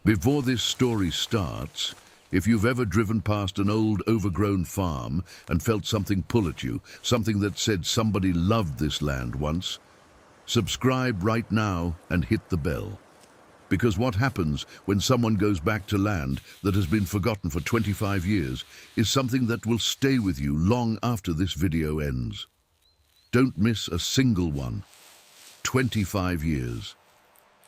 Before this story starts, if you've ever driven past an old, overgrown farm and felt something pull at you, something that said somebody loved this land once, subscribe right now and hit the bell. Because what happens when someone goes back to land that has been forgotten for 25 years is something that will stay with you long after this video ends. Don't miss a single one. 25 years.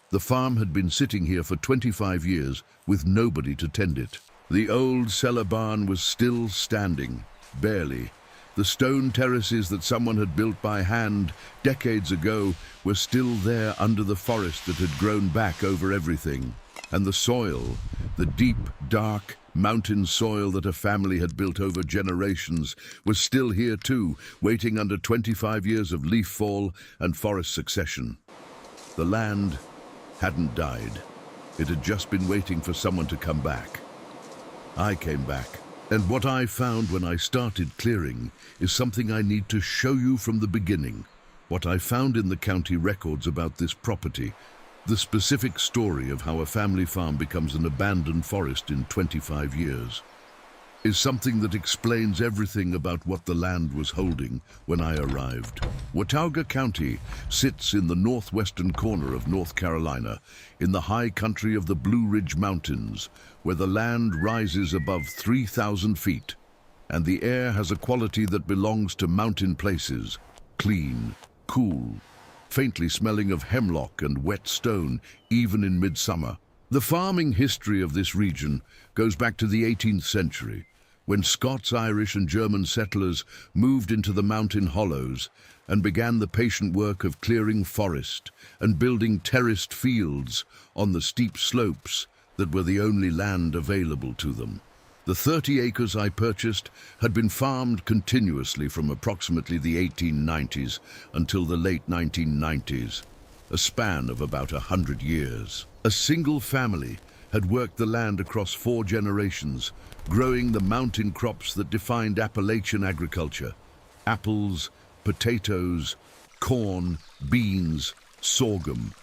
The farm had been sitting here for 25 years with nobody to tend it. The old cellar barn was still standing, barely. The stone terraces that someone had built by hand decades ago were still there under the forest that had grown back over everything. And the soil, the deep, dark, mountain soil that a family had built over generations, was still here too, waiting under 25 years of leaf fall and forest succession. The land hadn't died. It had just been waiting for someone to come back. I came back, and what I found when I started clearing is something I need to show you from the beginning. What I found in the county records about this property, the specific story of how a family farm becomes an abandoned forest in 25 years, is something that explains everything about what the land was holding when I arrived. Watauga County sits in the northwestern corner of North Carolina, in the high country of the Blue Ridge Mountains, where the land rises above 3,000 feet, and the air has a quality that belongs to mountain places: clean, cool, faintly smelling of hemlock and wet stone, even in midsummer. The farming history of this region goes back to the 18th century, when Scots, Irish and German settlers moved into the mountain hollows and began the patient work of clearing forest and building terraced fields on the steep slopes that were the only land available to them. The 30 acres I purchased had been farmed continuously from approximately the 1890s until the late 1990s, a span of about 100 years. A single family had worked the land across 4 generations, growing the mountain crops that defined Appalachian agriculture: apples, potatoes, corn, beans, sorghum.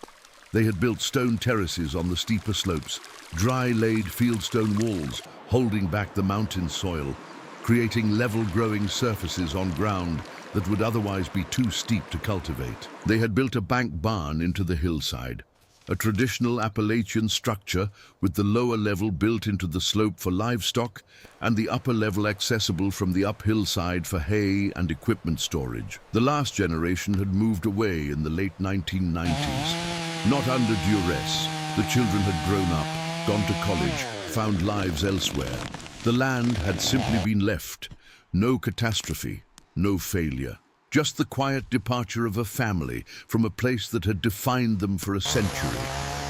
They had built stone terraces on the steeper slopes, dry-laid fieldstone walls holding back the mountain soil, creating level growing surfaces on ground that would otherwise be too steep to cultivate. They had built a bank barn into the hillside, a traditional Appalachian structure with the lower level built into the slope for livestock and the upper level accessible from the uphill side for hay and equipment storage. The last generation had moved away in the late 1990s, not under duress. The children had grown up, gone to college, found lives elsewhere. The land had simply been left. No catastrophe, no failure. Just the quiet departure of a family from a place that had defined them for a century,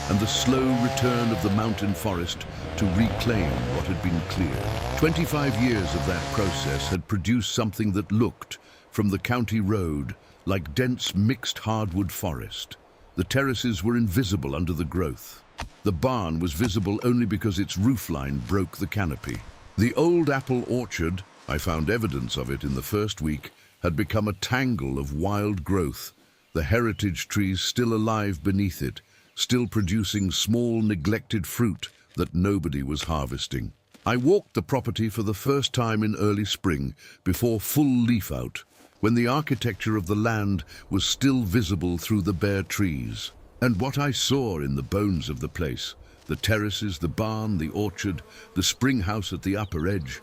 and the slow return of the mountain forest to reclaim what had been cleared. 25 years of that process had produced something that looked, from the county road, like dense mixed hardwood forest. The terraces were invisible under the growth. The barn was visible only because its roofline broke the canopy. The old apple orchard, I found evidence of it in the first week, had become a tangle of wild growth, the heritage trees still alive beneath it, still producing small, neglected fruit that nobody was harvesting. I walked the property for the first time in early spring, before full leaf out, when the architecture of the land was still visible through the bare trees. And what I saw in the bones of the place, the terraces, the barn, the orchard, the spring house at the upper edge,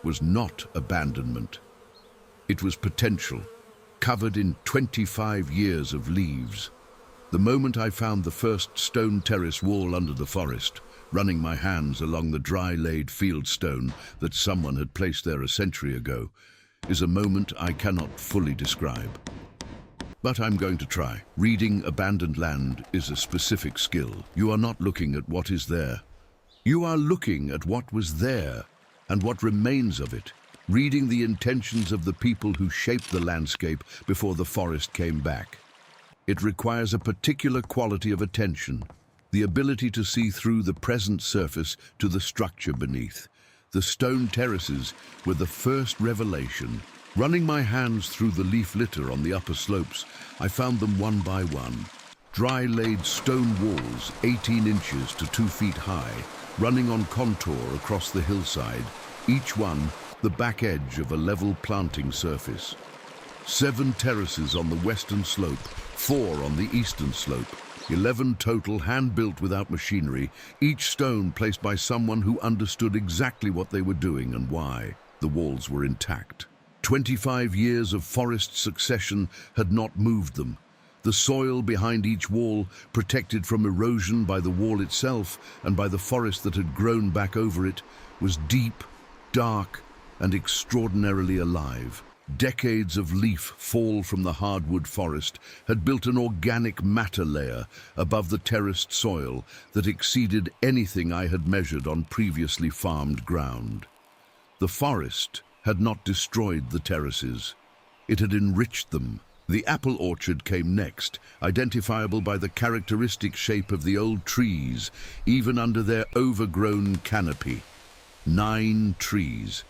was not abandonment. It was potential, covered in 25 years of leaves. The moment I found the first stone terrace wall under the forest, running my hands along the dry-laid field stone that someone had placed there a century ago, is a moment I cannot fully describe. But I'm going to try. Reading abandoned land is a specific skill. You are not looking at what is there. You are looking at what was there and what remains of it, reading the intentions of the people who shaped the landscape before the forest came back. It requires a particular quality of attention, the ability to see through the present surface to the structure beneath. The stone terraces were the first revelation. Running my hands through the leaf litter on the upper slopes, I found them one by one. Dry-laid stone walls 18 inches to 2 feet high, running on contour across the hillside, each one the back edge of a level planting surface. 7 terraces on the western slope, 4 on the eastern slope, 11 total, hand-built without machinery, each stone placed by someone who understood exactly what they were doing and why. The walls were intact. 25 years of forest succession had not moved them. The soil behind each wall, protected from erosion by the wall itself and by the forest that had grown back over it, was deep, dark, and extraordinarily alive. Decades of leaf fall from the hardwood forest had built an organic matter layer above the terraced soil that exceeded anything I had measured on previously farmed ground. The forest had not destroyed the terraces. It had enriched them. The apple orchard came next, identifiable by the characteristic shape of the old trees, even under their overgrown canopy. 9 trees.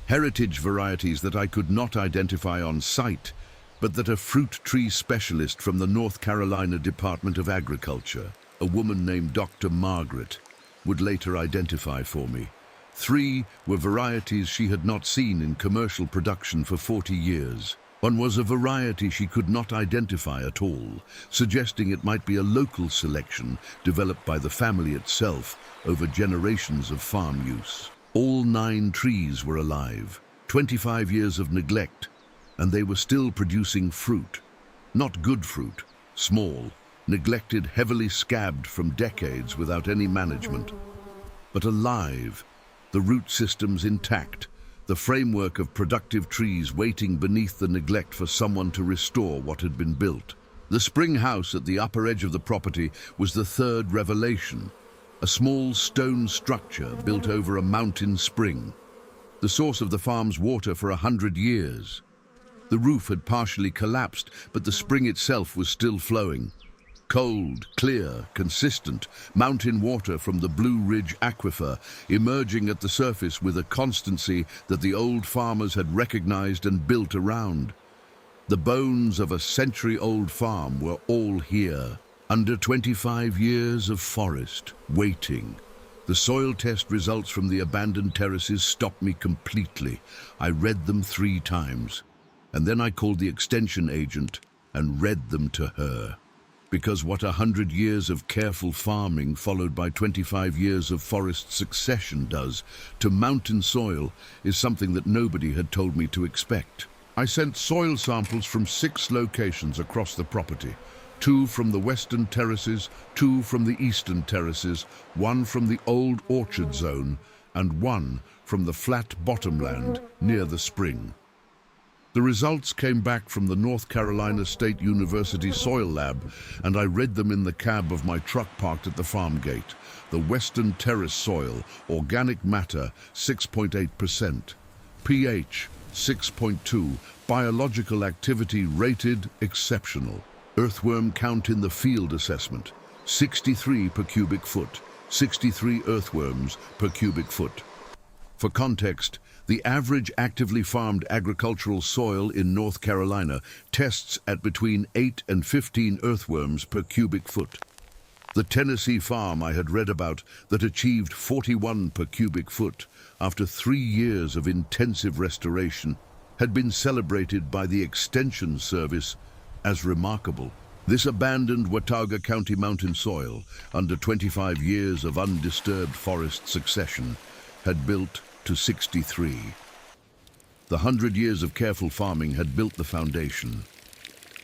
Heritage varieties that I could not identify on sight, but that a fruit tree specialist from the North Carolina Department of Agriculture, a woman named Dr. Margaret, would later identify for me. 3 were varieties she had not seen in commercial production for 40 years. One was a variety she could not identify at all, suggesting it might be a local selection developed by the family itself over generations of farm use. All 9 trees were alive, 25 years of neglect, and they were still producing fruit. Not good fruit, small, neglected, heavily scabbed from decades without any management. But alive, the root systems intact, the framework of productive trees waiting beneath the neglect for someone to restore what had been built. The spring house at the upper edge of the property was the 3rd revelation. A small stone structure built over a mountain spring, the source of the farm's water for 100 years. The roof had partially collapsed, but the spring itself was still flowing. Cold, clear, consistent, mountain water from the Blue Ridge Aquifer emerging at the surface with a constancy that the old farmers had recognized and built around. The bones of a century-old farm were all here. Under 25 years of forest, waiting. The soil test results from the abandoned terraces stopped me completely. I read them 3 times, and then I called the extension agent and read them to her. Because what 100 years of careful farming followed by 25 years of forest succession does to mountain soil is something that nobody had told me to expect. I sent soil samples from 6 locations across the property. 2 from the western terraces, 2 from the eastern terraces, 1 from the old orchard zone, and 1 from the flat bottomland near the spring. The results came back from the North Carolina State University Soil Lab, and I read them in the cab of my truck parked at the farm gate. The western terrace soil, organic matter 6.8%, pH 6.2, biological activity rated exceptional. Earthworm count in the field assessment, 63 per cubic foot, 63 earthworms per cubic foot. For context, the average actively farmed agricultural soil in North Carolina tests at between 8 and 15 earthworms per cubic foot. The Tennessee farm I had read about that achieved 41 per cubic foot after 3 years of intensive restoration had been celebrated by the Extension Service as remarkable. This abandoned Watauga County mountain soil, under 25 years of undisturbed forest succession, had built to 63. The 100 years of careful farming had built the foundation.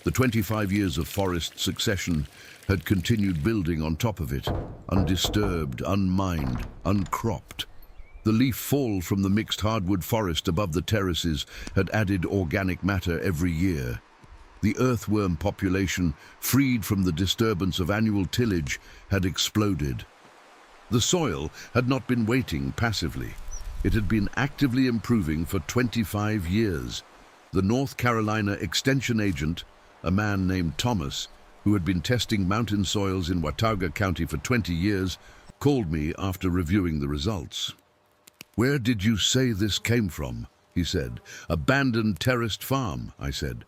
The 25 years of forest succession had continued building on top of it, undisturbed, unmined, uncropped. The leaf fall from the mixed hardwood forest above the terraces had added organic matter every year. The earthworm population, freed from the disturbance of annual tillage, had exploded. The soil had not been waiting passively. It had been actively improving for 25 years. The North Carolina Extension agent, a man named Thomas, who had been testing mountain soils in Watauga County for 20 years, called me after reviewing the results. "Where did you say this came from?" he said. "Abandoned terraced farm," I said.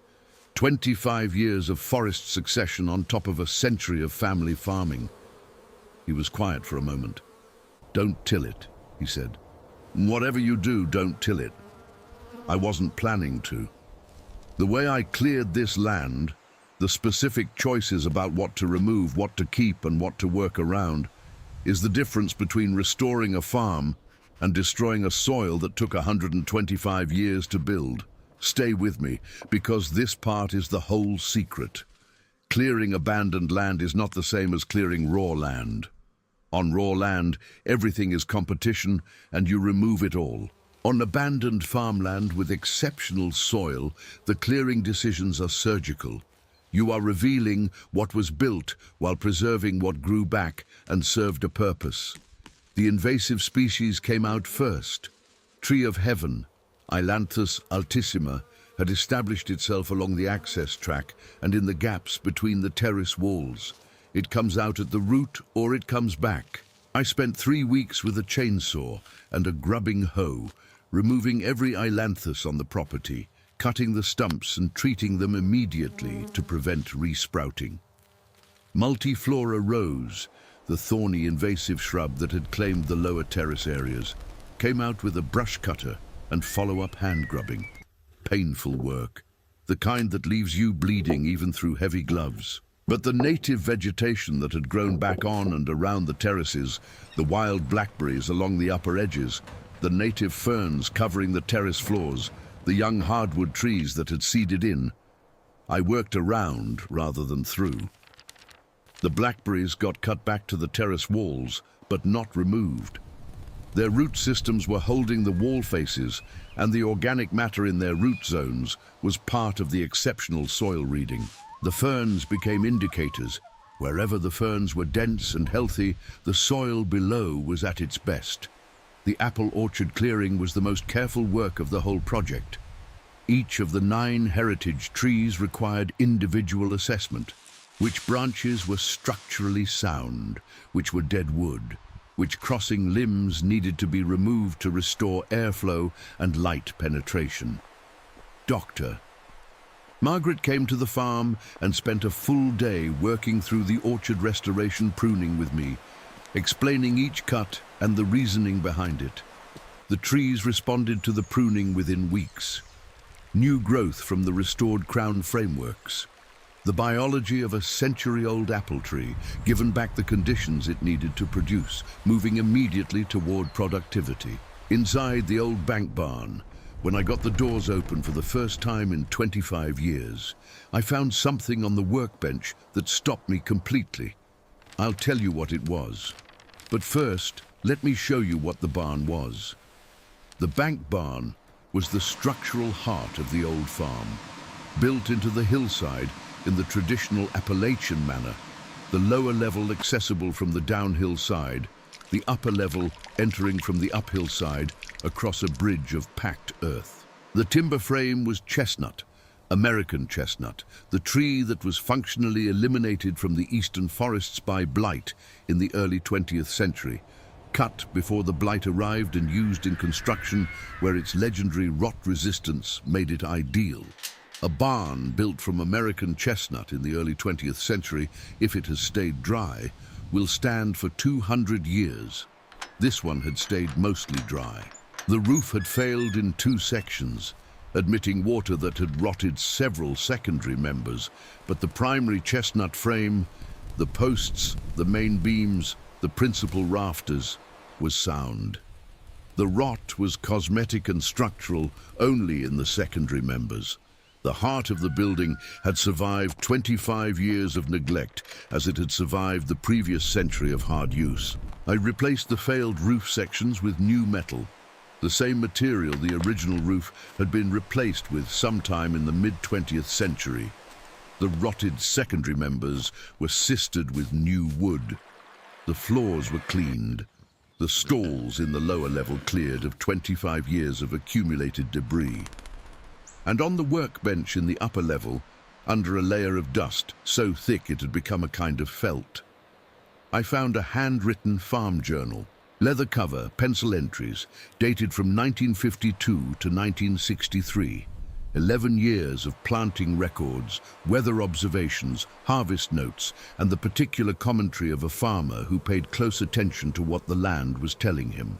25 years of forest succession on top of a century of family farming. He was quiet for a moment. "Don't till it," he said. "Whatever you do, don't till it." I wasn't planning to. The way I cleared this land, the specific choices about what to remove, what to keep, and what to work around, is the difference between restoring a farm and destroying a soil that took 125 years to build. Stay with me, because this part is the whole secret. Clearing abandoned land is not the same as clearing raw land. On raw land, everything is competition, and you remove it all. On abandoned farmland with exceptional soil, the clearing decisions are surgical. You are revealing what was built while preserving what grew back and served a purpose. The invasive species came out first. Tree of Heaven, Ailanthus altissima, had established itself along the access track and in the gaps between the terrace walls. It comes out at the root or it comes back. I spent 3 weeks with a chainsaw and a grubbing hoe, removing every ailanthus on the property, cutting the stumps and treating them immediately to prevent resprouting. Multiflora rose, the thorny invasive shrub that had claimed the lower terrace areas, came out with a brush cutter and follow-up hand grubbing. Painful work, the kind that leaves you bleeding even through heavy gloves. But the native vegetation that had grown back on and around the terraces, the wild blackberries along the upper edges, the native ferns covering the terrace floors, the young hardwood trees that had seeded in, I worked around rather than through. The blackberries got cut back to the terrace walls, but not removed. Their root systems were holding the wall faces, and the organic matter in their root zones was part of the exceptional soil reading. The ferns became indicators. Wherever the ferns were dense and healthy, the soil below was at its best. The apple orchard clearing was the most careful work of the whole project. Each of the 9 heritage trees required individual assessment. Which branches were structurally sound, which were dead wood, which crossing limbs needed to be removed to restore airflow and light penetration. Doctor. Margaret came to the farm and spent a full day working through the orchard restoration pruning with me, explaining each cut and the reasoning behind it. The trees responded to the pruning within weeks. New growth from the restored crown frameworks. The biology of a century-old apple tree, given back the conditions it needed to produce, moving immediately toward productivity. Inside the old bank barn, when I got the doors open for the first time in 25 years, I found something on the workbench that stopped me completely. I'll tell you what it was. But first, let me show you what the barn was. The bank barn was the structural heart of the old farm, built into the hillside in the traditional Appalachian manner, the lower level accessible from the downhill side, the upper level entering from the uphill side across a bridge of packed earth. The timber frame was chestnut, American chestnut, the tree that was functionally eliminated from the eastern forests by blight in the early 20th century, cut before the blight arrived and used in construction where its legendary rot resistance made it ideal. A barn built from American chestnut in the early 20th century, if it has stayed dry, will stand for 200 years. This one had stayed mostly dry. The roof had failed in 2 sections, admitting water that had rotted several secondary members, but the primary chestnut frame, the posts, the main beams, the principal rafters, was sound. The rot was cosmetic and structural only in the secondary members. The heart of the building had survived 25 years of neglect as it had survived the previous century of hard use. I replaced the failed roof sections with new metal. The same material the original roof had been replaced with sometime in the mid-20th century. The rotted secondary members were sistered with new wood. The floors were cleaned. The stalls in the lower level cleared of 25 years of accumulated debris. And on the workbench in the upper level, under a layer of dust so thick it had become a kind of felt, I found a handwritten farm journal, leather cover, pencil entries, dated from 1952 to 1963. 11 years of planting records, weather observations, harvest notes, and the particular commentary of a farmer who paid close attention to what the land was telling him.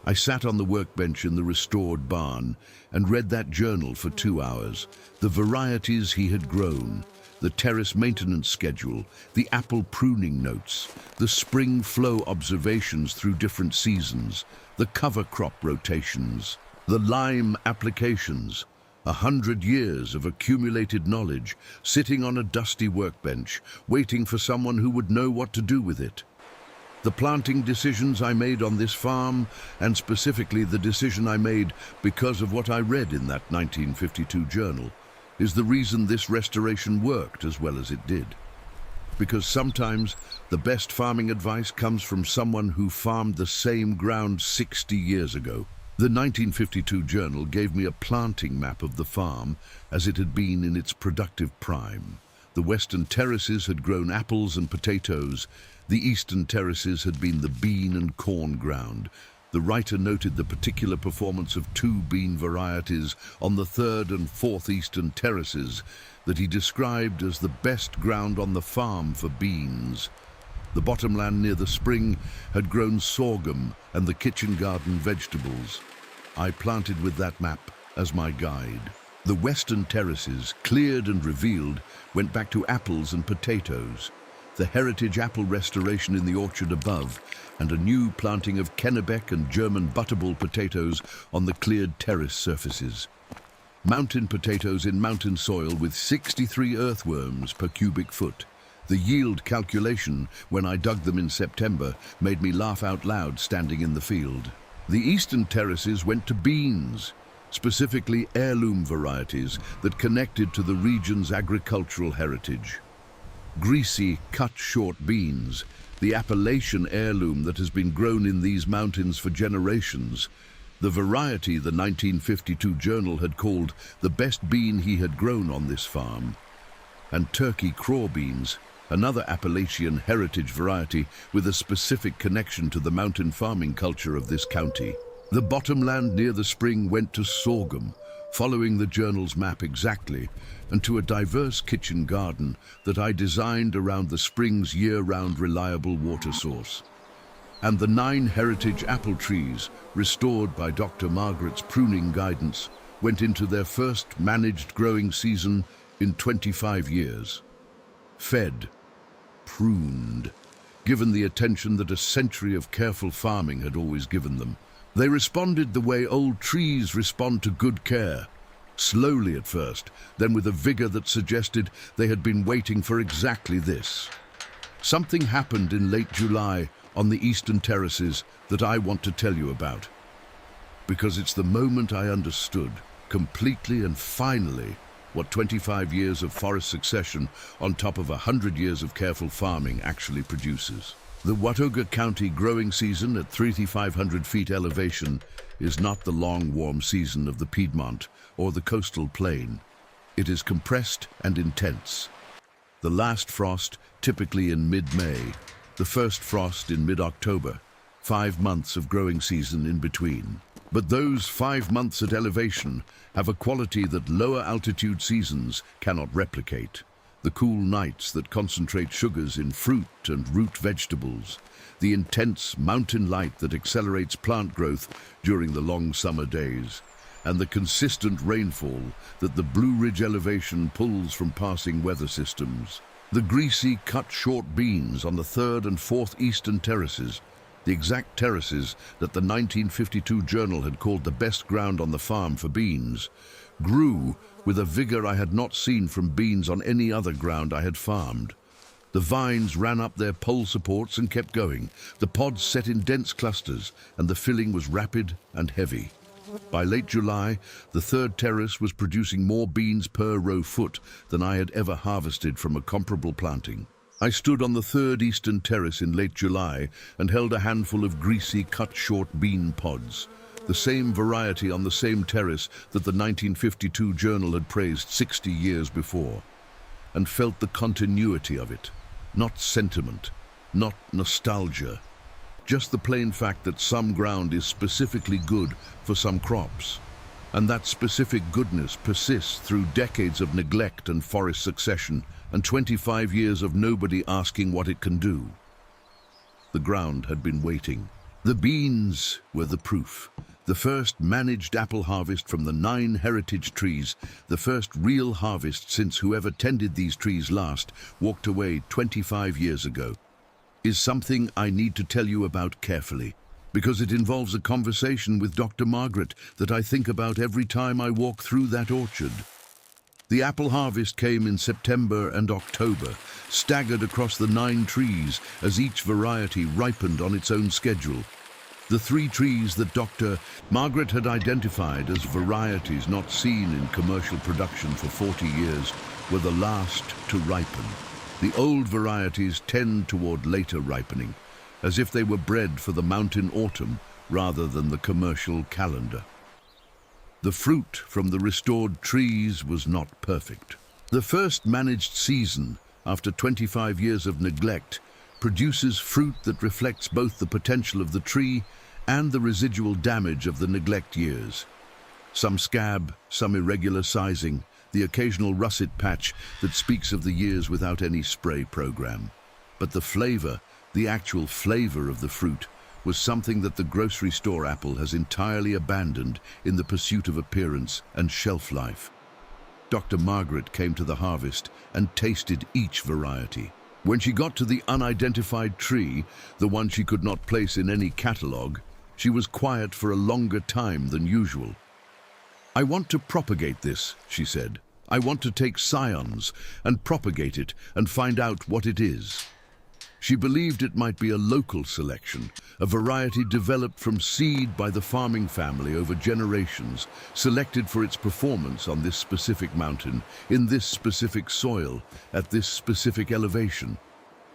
I sat on the workbench in the restored barn and read that journal for 2 hours, the varieties he had grown, the terrace maintenance schedule, the apple pruning notes, the spring flow observations through different seasons, the cover crop rotations, the lime applications. 100 years of accumulated knowledge, sitting on a dusty workbench, waiting for someone who would know what to do with it. The planting decisions I made on this farm, and specifically the decision I made because of what I read in that 1952 journal, is the reason this restoration worked as well as it did. Because sometimes the best farming advice comes from someone who farmed the same ground 60 years ago. The 1952 journal gave me a planting map of the farm as it had been in its productive prime. The western terraces had grown apples and potatoes. The eastern terraces had been the bean and corn ground. The writer noted the particular performance of 2 bean varieties on the 3rd and 4th eastern terraces that he described as the best ground on the farm for beans. The bottomland near the spring had grown sorghum and the kitchen garden vegetables. I planted with that map as my guide. The western terraces, cleared and revealed, went back to apples and potatoes. The heritage apple restoration in the orchard above, and a new planting of Kennebec and German butterball potatoes on the cleared terrace surfaces. Mountain potatoes in mountain soil with 63 earthworms per cubic foot. The yield calculation, when I dug them in September, made me laugh out loud standing in the field. The eastern terraces went to beans, specifically heirloom varieties that connected to the region's agricultural heritage. Greasy, cut-short beans, the Appalachian heirloom that has been grown in these mountains for generations, the variety the 1952 journal had called the best bean he had grown on this farm. And turkey craw beans, another Appalachian heritage variety with a specific connection to the mountain farming culture of this county. The bottomland near the spring went to sorghum, following the journal's map exactly, and to a diverse kitchen garden that I designed around the spring's year-round reliable water source. And the 9 heritage apple trees, restored by Dr. Margaret's pruning guidance, went into their first managed growing season in 25 years. Fed, pruned, given the attention that a century of careful farming had always given them. They responded the way old trees respond to good care, slowly at first, then with a vigor that suggested they had been waiting for exactly this. Something happened in late July on the eastern terraces that I want to tell you about, because it's the moment I understood, completely and finally, what 25 years of forest succession on top of 100 years of careful farming actually produces. The Watauga County growing season at 3,500 feet elevation is not the long warm season of the Piedmont or the coastal plain. It is compressed and intense. The last frost typically in mid-May, the first frost in mid-October, 5 months of growing season in between. But those 5 months at elevation have a quality that lower altitude seasons cannot replicate. The cool nights that concentrate sugars in fruit and root vegetables, the intense mountain light that accelerates plant growth during the long summer days, and the consistent rainfall that the Blue Ridge elevation pulls from passing weather systems. The greasy, cut-short beans on the 3rd and 4th eastern terraces, the exact terraces that the 1952 journal had called the best ground on the farm for beans, grew with a vigor I had not seen from beans on any other ground I had farmed. The vines ran up their pole supports and kept going. The pods set in dense clusters, and the filling was rapid and heavy. By late July, the 3rd terrace was producing more beans per row foot than I had ever harvested from a comparable planting. I stood on the 3rd eastern terrace in late July and held a handful of greasy, cut-short bean pods, the same variety on the same terrace that the 1952 journal had praised 60 years before, and felt the continuity of it. Not sentiment, not nostalgia, just the plain fact that some ground is specifically good for some crops. And that specific goodness persists through decades of neglect and forest succession, and 25 years of nobody asking what it can do. The ground had been waiting. The beans were the proof. The first managed apple harvest from the 9 heritage trees, the first real harvest since whoever tended these trees last walked away 25 years ago, is something I need to tell you about carefully, because it involves a conversation with Dr. Margaret that I think about every time I walk through that orchard. The apple harvest came in September and October, staggered across the 9 trees as each variety ripened on its own schedule. The 3 trees that Dr. Margaret had identified as varieties not seen in commercial production for 40 years were the last to ripen. The old varieties tend toward later ripening, as if they were bred for the mountain autumn rather than the commercial calendar. The fruit from the restored trees was not perfect. The first managed season, after 25 years of neglect, produces fruit that reflects both the potential of the tree and the residual damage of the neglect years. Some scab, some irregular sizing, the occasional russet patch that speaks of the years without any spray program. But the flavor, the actual flavor of the fruit, was something that the grocery store apple has entirely abandoned in the pursuit of appearance and shelf life. Dr. Margaret came to the harvest and tasted each variety. When she got to the unidentified tree, the one she could not place in any catalog, she was quiet for a longer time than usual. "I want to propagate this," she said. "I want to take scions and propagate it and find out what it is." She believed it might be a local selection, a variety developed from seed by the farming family over generations, selected for its performance on this specific mountain, in this specific soil, at this specific elevation.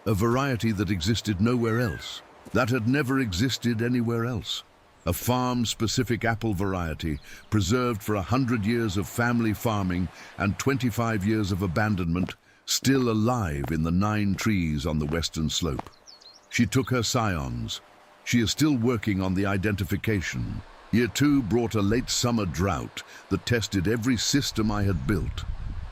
A variety that existed nowhere else, that had never existed anywhere else. A farm-specific apple variety preserved for 100 years of family farming and 25 years of abandonment, still alive in the 9 trees on the western slope. She took her scions. She is still working on the identification. Year 2 brought a late summer drought that tested every system I had built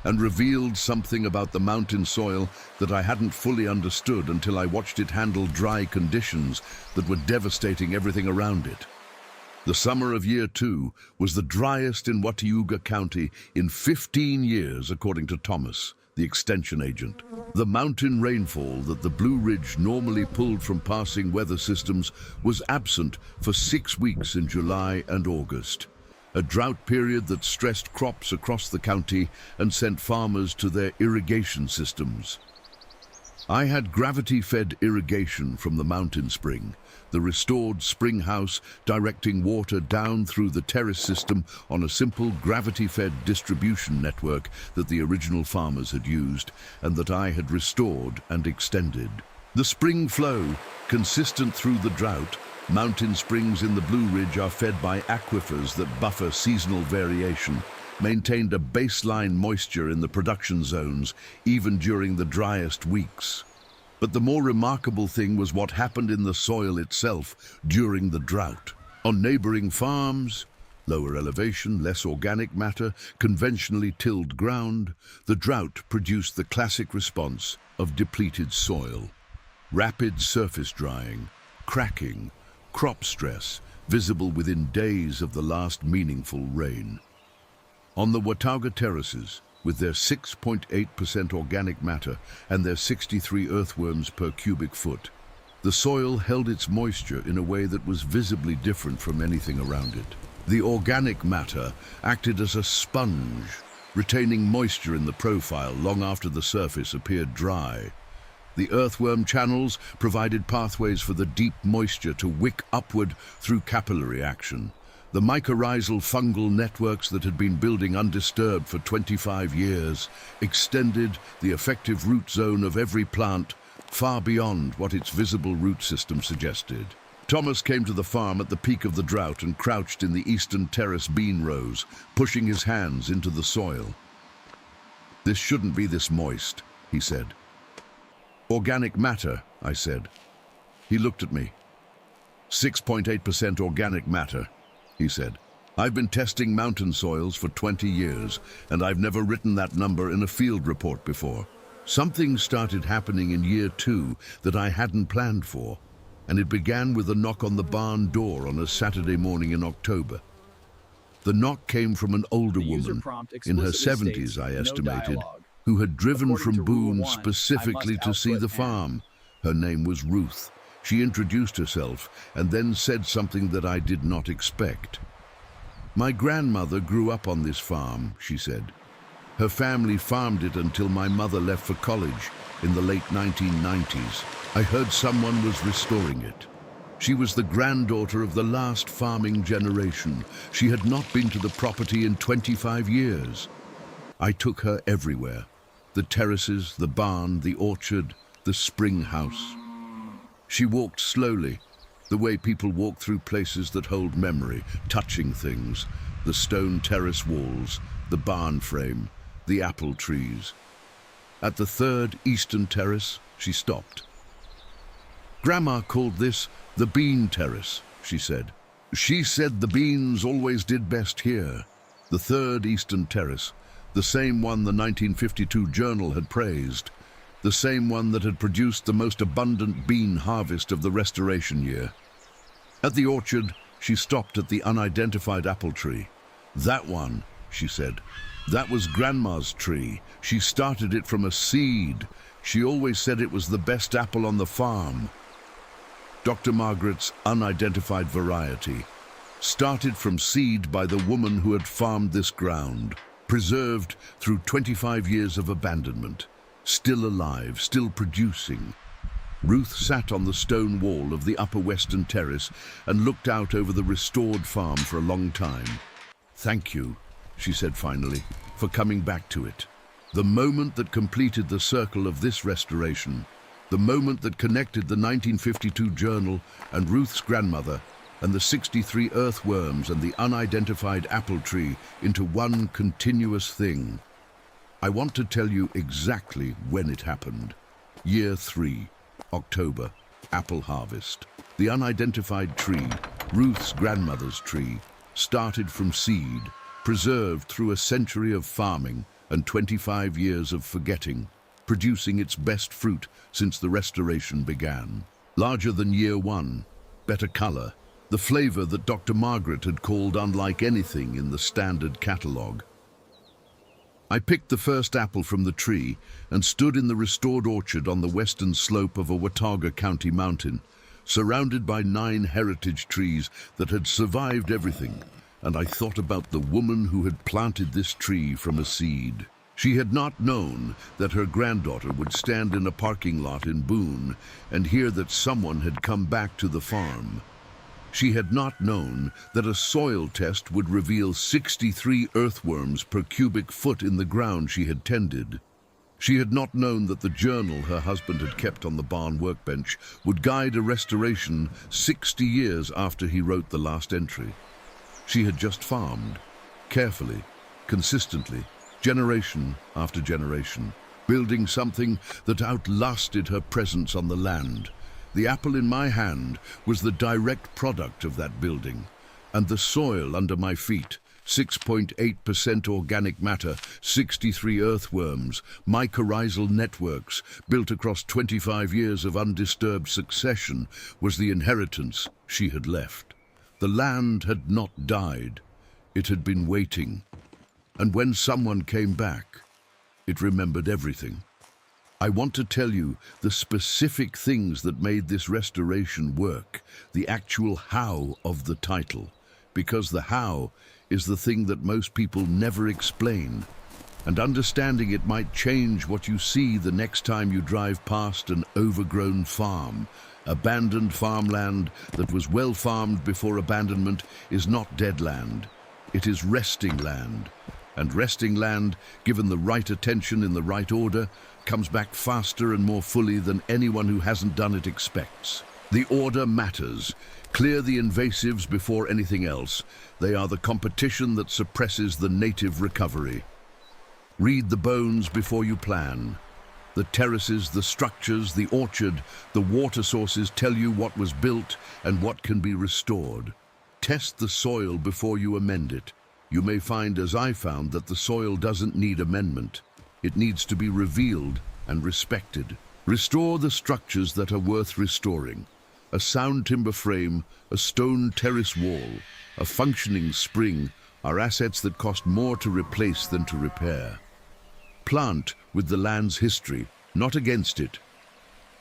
and revealed something about the mountain soil that I hadn't fully understood until I watched it handle dry conditions that were devastating everything around it. The summer of year 2 was the driest in Watauga County in 15 years, according to Thomas, the extension agent. The mountain rainfall that the Blue Ridge normally pulled from passing weather systems was absent for 6 weeks in July and August, a drought period that stressed crops across the county and sent farmers to their irrigation systems. I had gravity-fed irrigation from the mountain spring, the restored spring house directing water down through the terrace system on a simple gravity-fed distribution network that the original farmers had used and that I had restored and extended. The spring flow, consistent through the drought, mountain springs in the Blue Ridge are fed by aquifers that buffer seasonal variation, maintained a baseline moisture in the production zones even during the driest weeks. But the more remarkable thing was what happened in the soil itself during the drought. On neighboring farms, lower elevation, less organic matter, conventionally tilled ground, the drought produced the classic response of depleted soil. Rapid surface drying, cracking, crop stress, visible within days of the last meaningful rain. On the Watauga terraces, with their 6.8% organic matter and their 63 earthworms per cubic foot, the soil held its moisture in a way that was visibly different from anything around it. The organic matter acted as a sponge, retaining moisture in the profile long after the surface appeared dry. The earthworm channels provided pathways for the deep moisture to wick upward through capillary action. The mycorrhizal fungal networks that had been building undisturbed for 25 years extended the effective root zone of every plant far beyond what its visible root system suggested. Thomas came to the farm at the peak of the drought and crouched in the eastern terrace bean rows, pushing his hands into the soil. "This shouldn't be this moist," he said. "Organic matter," I said. He looked at me. 6.8% organic matter, he said. I've been testing mountain soils for 20 years, and I've never written that number in a field report before. Something started happening in year 2 that I hadn't planned for, and it began with a knock on the barn door on a Saturday morning in October. The knock came from an older woman, in her 70s I estimated, who had driven from Boone specifically to see the farm. Her name was Ruth. She introduced herself and then said something that I did not expect. "My grandmother grew up on this farm," she said. "Her family farmed it until my mother left for college in the late 1990s. I heard someone was restoring it. She was the granddaughter of the last farming generation. She had not been to the property in 25 years. I took her everywhere. The terraces, the barn, the orchard, the spring house. She walked slowly, the way people walk through places that hold memory, touching things, the stone terrace walls, the barn frame, the apple trees. At the third eastern terrace, she stopped. "Grandma called this the bean terrace," she said. "She said the beans always did best here." The third eastern terrace, the same one the 1952 Journal had praised, the same one that had produced the most abundant bean harvest of the Restoration year. At the orchard, she stopped at the unidentified apple tree. "That one," she said. "That was Grandma's tree. She started it from a seed. She always said it was the best apple on the farm." Dr. Margaret's unidentified variety, started from seed by the woman who had farmed this ground, preserved through 25 years of abandonment, still alive, still producing. Ruth sat on the stone wall of the upper western terrace and looked out over the restored farm for a long time. "Thank you," she said finally, "for coming back to it. The moment that completed the circle of this restoration, the moment that connected the 1952 Journal and Ruth's grandmother and the 63 earthworms and the unidentified apple tree into one continuous thing. I want to tell you exactly when it happened. Year 3, October, apple harvest. The unidentified tree, Ruth's grandmother's tree, started from seed, preserved through a century of farming and 25 years of forgetting, producing its best fruit since the restoration began. Larger than year 1, better color, the flavor that Dr. Margaret had called unlike anything in the standard catalog. I picked the first apple from the tree and stood in the restored orchard on the western slope of a Watauga County mountain, surrounded by 9 heritage trees that had survived everything, and I thought about the woman who had planted this tree from a seed. She had not known that her granddaughter would stand in a parking lot in Boone and hear that someone had come back to the farm. She had not known that a soil test would reveal 63 earthworms per cubic foot in the ground she had tended. She had not known that the journal her husband had kept on the barn workbench would guide a restoration 60 years after he wrote the last entry. She had just farmed, carefully, consistently, generation after generation, building something that outlasted her presence on the land. The apple in my hand was the direct product of that building, and the soil under my feet, 6.8% organic matter, 63 earthworms, mycorrhizal networks built across 25 years of undisturbed succession, was the inheritance she had left. The land had not died. It had been waiting. And when someone came back, it remembered everything. I want to tell you the specific things that made this restoration work, the actual how of the title, because the how is the thing that most people never explain, and understanding it might change what you see the next time you drive past an overgrown farm. Abandoned farmland that was well farmed before abandonment is not dead land. It is resting land. And resting land, given the right attention in the right order, comes back faster and more fully than anyone who hasn't done it expects. The order matters. Clear the invasives before anything else. They are the competition that suppresses the native recovery. Read the bones before you plan. The terraces, the structures, the orchard, the water sources tell you what was built and what can be restored. Test the soil before you amend it. You may find, as I found, that the soil doesn't need amendment. It needs to be revealed and respected. Restore the structures that are worth restoring. A sound timber frame, a stone terrace wall, a functioning spring are assets that cost more to replace than to repair. Plant with the land's history, not against it.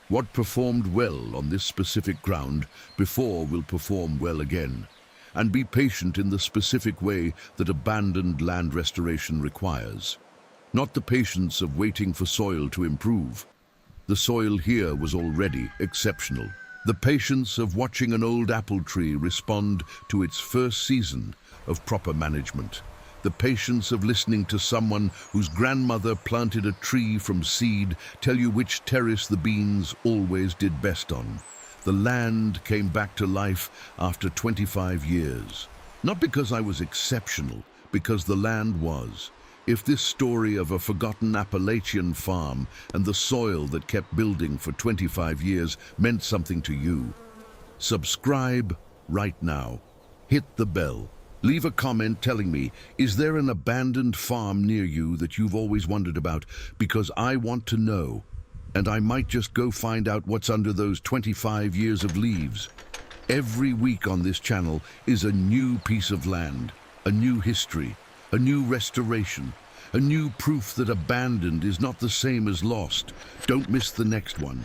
What performed well on this specific ground before will perform well again. And be patient in the specific way that abandoned land restoration requires. Not the patience of waiting for soil to improve. The soil here was already exceptional. The patience of watching an old apple tree respond to its first season of proper management. The patience of listening to someone whose grandmother planted a tree from seed tell you which terrace the beans always did best on. The land came back to life after 25 years. Not because I was exceptional, because the land was. If this story of a forgotten Appalachian farm and the soil that kept building for 25 years meant something to you, subscribe right now. Hit the bell. Leave a comment telling me, is there an abandoned farm near you that you've always wondered about? Because I want to know. And I might just go find out what's under those 25 years of leaves. Every week on this channel is a new piece of land, a new history, a new restoration, a new proof that abandoned is not the same as lost. Don't miss the next one.